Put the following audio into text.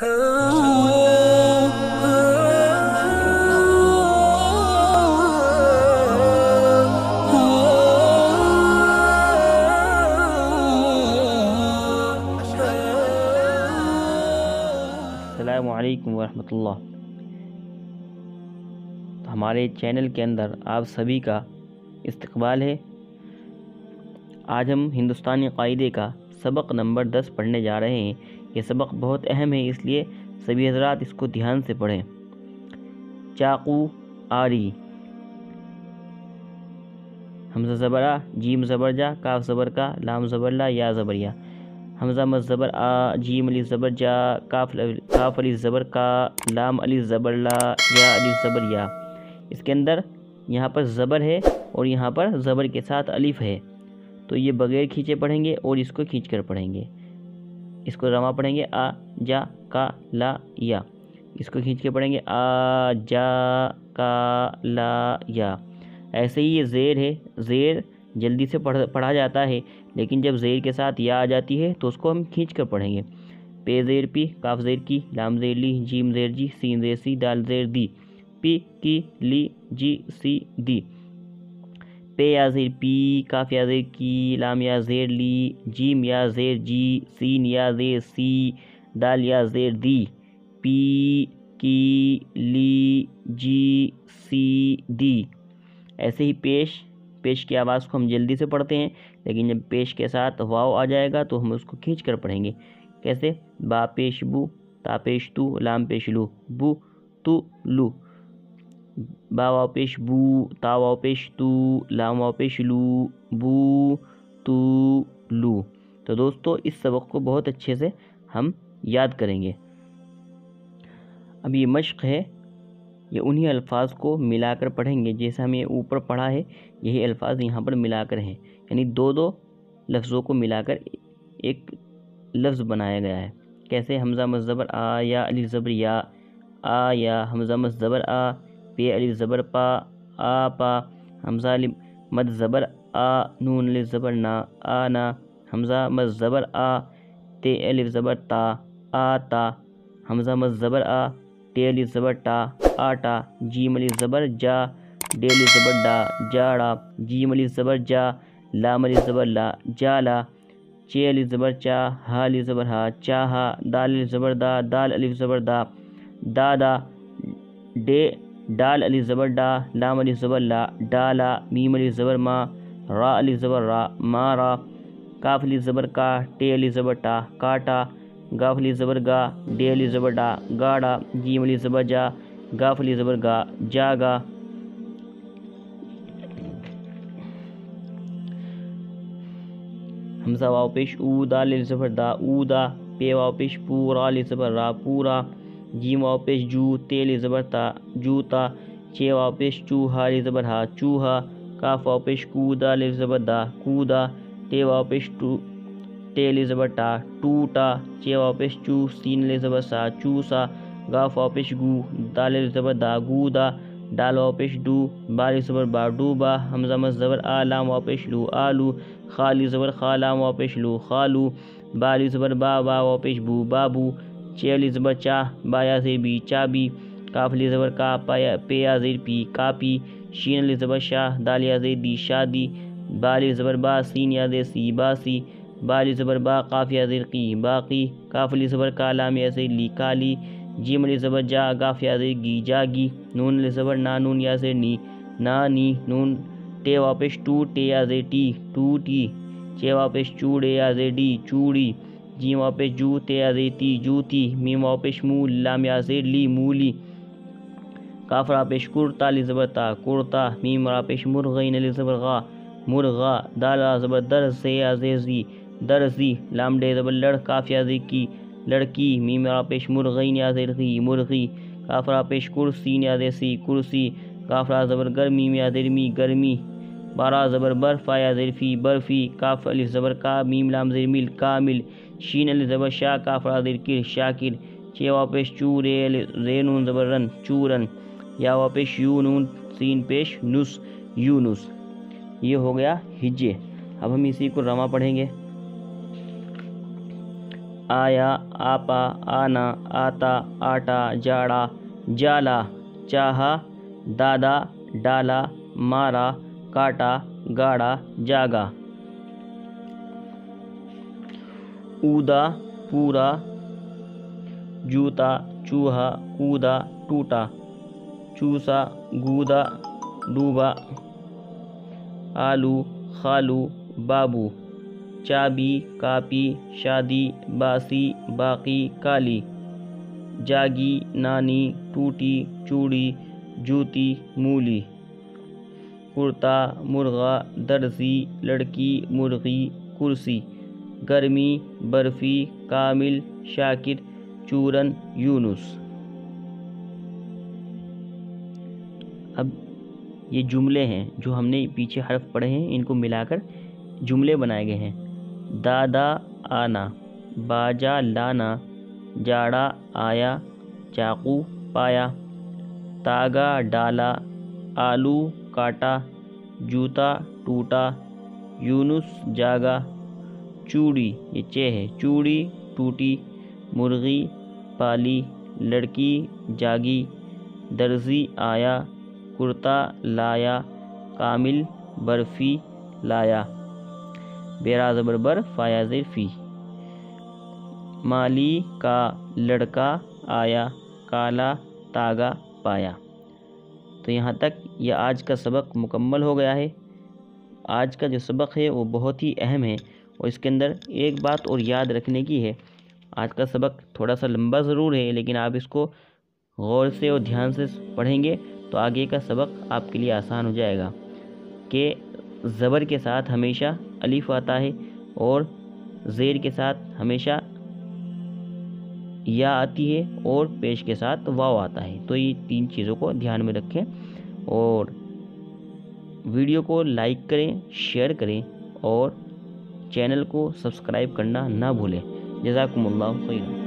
السلام علیکم ورحمۃ اللہ۔ ہمارے چینل کے اندر آپ سبھی کا استقبال ہے۔ آج ہم ہندوستانی قاعدے کا سبق نمبر 10 پڑھنے جا رہے ہیں۔ یہ سبق بہت اہم ہے، اس لیے سبھی حضرات اس کو دھیان سے پڑھیں۔ چاقو آری، حمزہ زبر آ، جیم زبر جا، کاف زبر کا، لام زبر لا، یا زبر یا، حمزہ مد زبر آ، جیم الف زبر جا، کاف الف زبر کا، لام الف زبر لا، یا الف زبر یا۔ اس کے اندر یہاں پر زبر ہے اور یہاں پر زبر کے ساتھ الف ہے، تو یہ بغیر کھینچے پڑھیں گے اور اس کو کھینچ کر پڑھیں گے۔ اس کو رواں پڑھیں گے آ جا کا لا یا، اس کو کھینچ کے پڑھیں گے آ جا کا لا یا۔ ایسے ہی یہ زیر ہے، زیر جلدی سے پڑھا جاتا ہے، لیکن جب زیر کے ساتھ یا آ جاتی ہے تو اس کو ہم کھینچ کر پڑھیں گے۔ پے زیر پی، کاف زیر کی، لام زیر لی، جیم زیر جی، سین زیر سی، دال زیر دی، پی کی لی جی سی دی۔ پے یا زیر پی، کاف یا زیر کی، لام یا زیر لی، جیم یا زیر جی، سین یا زیر سی، دال یا زیر دی، پی کی لی جی سی دی۔ ایسے ہی پیش کی آواز کو ہم جلدی سے پڑھتے ہیں، لیکن جب پیش کے ساتھ واو آ جائے گا تو ہم اس کو کھینچ کر پڑھیں گے۔ کیسے؟ با پیش بو، تا پیش تو، لام پیش لو، بو تو لو، با واو پیش بو، تا واو پیش تو، لام واو پیش لو، بو تو لو۔ تو دوستو اس سبق کو بہت اچھے سے ہم یاد کریں گے۔ اب یہ مشق ہے، یہ انہی الفاظ کو ملا کر پڑھیں گے جیسے ہم یہ اوپر پڑھا ہے، یہی الفاظ یہاں پر ملا کر ہیں، یعنی دو لفظوں کو ملا کر ایک لفظ بنایا گیا ہے۔ کیسے؟ حمزہ مد زبر آ، یا الف زبر یا، آ یا، حمزہ مد زبر آ، پے الف زبر پا، آ پا، حمزہ مد زبر آ، نون الف زبر نا، آ نا، حمزہ مد زبر آ، تے الف زبر تا، آ تا، حمزہ مد زبر آ، ٹے الف زبر ٹا، آٹا، جیم الف زبر جا، ڈے الف زبر ڈا، جاڑا، جیم الف زبر جا، لام الف زبر لا، جالا، چے الف زبر چا، ہا الف زبر ہا، چاہا، دال الف زبر دا، دال الف زبر دا، دادا، ڈے ڈال الف زبر ڈا، لام الف زبر لا، ڈالا، میم الف زبر ما، را الف زبر را، مارا، کاف الف زبر کا، ٹے الف زبر ٹا، کاٹا، گاف الف زبر گا، ڈے الف زبر ڈا، گاڑا، جیم الف زبر جا، گاف الف زبر گا، جاگا۔ حمزہ واو پیش او، دال الف زبر دا، اودا، پے واو پیش پو، را الف زبر را، پورا، جیم واو پیش جو، تے الف زبر تا، جوتا، چے واو پیش چو، ہا الف زبر ہا، چوہا، کاف واو پیش کو، دال الف زبر دا، کودا، ٹے واو پیش ٹو، ٹے الف زبر ٹا، ٹوٹا، چے واو پیش چو، سین الف زبر سا، چوسا، گاف واو پیش گو، دال الف زبر دا، گودا، ڈال واو پیش ڈو، با الف زبر با، ڈوبا، حمزہ مد زبر آ، لام واو پیش لو، آلو، خا الف زبر خا، لام واو پیش لو، خالو، با الف زبر با، با واو پیش بو، بابو، چے الف زبر چا، با یا زیر بی، چابی، کاف الف زبر کا، پے یا زیر پی، کاپی، شین الف زبر شاہ، دال یا زیر دی، شادی، با الف زبر با، سین یا زیر سی، باسی، با الف زبر با، قاف یا زیر قی، باقی، کاف الف زبر کا، لام یا زیر لی، کالی، جیم الف زبر جا، گاف یا زیر گی، جاگی، نون الف زبر نا، نون یا زیر نی، نانی، نون، ٹے واو پیش ٹو، ٹے یا زیر ٹی، ٹوٹی، چے واو پیش چو، ڈے یا زیر ڈی، چوڑی، جیم واو پیش جو، تے یا زیر تی، جوتی، میم واو پیش مو، لام یا زیر لی، مولی، کاف را پیش کر، تا الف زبر تا، کرتا، میم را پیش مر، غین الف زبر غا، مرغا، دال را زبر در، سے یا زیر زی، درزی، لام ڈے زبر لڑ، کاف یا زیر کی، لڑکی، میم را پیش مر، غین یا زیر غی، مرغی، کاف را پیش کر، سین یا زیر سی، کرسی، کاف را زبر گر، میم یا زیر می، گرمی، بارا زبر بر، فا یا زیر فی، برفی، کاف الف زبر کا، میم لام زیر مل، کامل، شین الف زبر شا، کاف را زیر کر، شاکر، چے واو پیش چو، رے نون زبر رن، چورن، یا واو پیش یو، نون سین پیش نس، یونس۔ یہ ہو گیا ہجے۔ اب ہم اسی کو رواں پڑھیں گے۔ آیا، آپا، آنا، آتا، آٹا، جاڑا، جالا، چاہا، دادا، ڈالا، مارا، کاٹا، گاڑا، جاگا۔ اودا، پورا، جوتا، چوہا، کودا، ٹوٹا، چوسا، گودا، ڈوبا، آلو، خالو، بابو، چابی، کاپی، شادی، باسی، باقی، کالی، جاگی، نانی، ٹوٹی، چوڑی، جوتی، مولی، کرتا، مرغا، درزی، لڑکی، مرغی، کرسی، گرمی، برفی، کامل، شاکر، چورن، یونس۔ اب یہ جملے ہیں جو ہم نے پیچھے حرف پڑھے ہیں، ان کو ملا کر جملے بنائے گئے ہیں۔ دادا، آنا، باجا، لانا، جاڑا، آیا، چاقو، پایا، تاگا، ڈالا، آلو، کاٹا، جوتا، ٹوٹا، یونس، جاگا، چوڑی، یہ چے ہے، چوڑی، ٹوٹی، مرغی، پالی، لڑکی، جاگی، درزی، آیا، کرتا، لایا، کامل، برفی، لایا، بیرا زبر بر، فایا زیر فی، مالی، کا، لڑکا، آیا، کالا، تاگا، پایا۔ تو یہاں تک یہ آج کا سبق مکمل ہو گیا ہے۔ آج کا جو سبق ہے وہ بہت ہی اہم ہے، اور اس کے اندر ایک بات اور یاد رکھنے کی ہے۔ آج کا سبق تھوڑا سا لمبا ضرور ہے، لیکن آپ اس کو غور سے اور دھیان سے پڑھیں گے تو آگے کا سبق آپ کے لیے آسان ہو جائے گا، کہ زبر کے ساتھ ہمیشہ الف آتا ہے، اور زیر کے ساتھ ہمیشہ یا آتی ہے، اور پیش کے ساتھ واو آتا ہے۔ تو یہ تین چیزوں کو دھیان میں رکھیں، اور ویڈیو کو لائک کریں، شیئر کریں، اور چینل کو سبسکرائب کرنا نہ بھولیں۔ جزاکم اللہ خیرا۔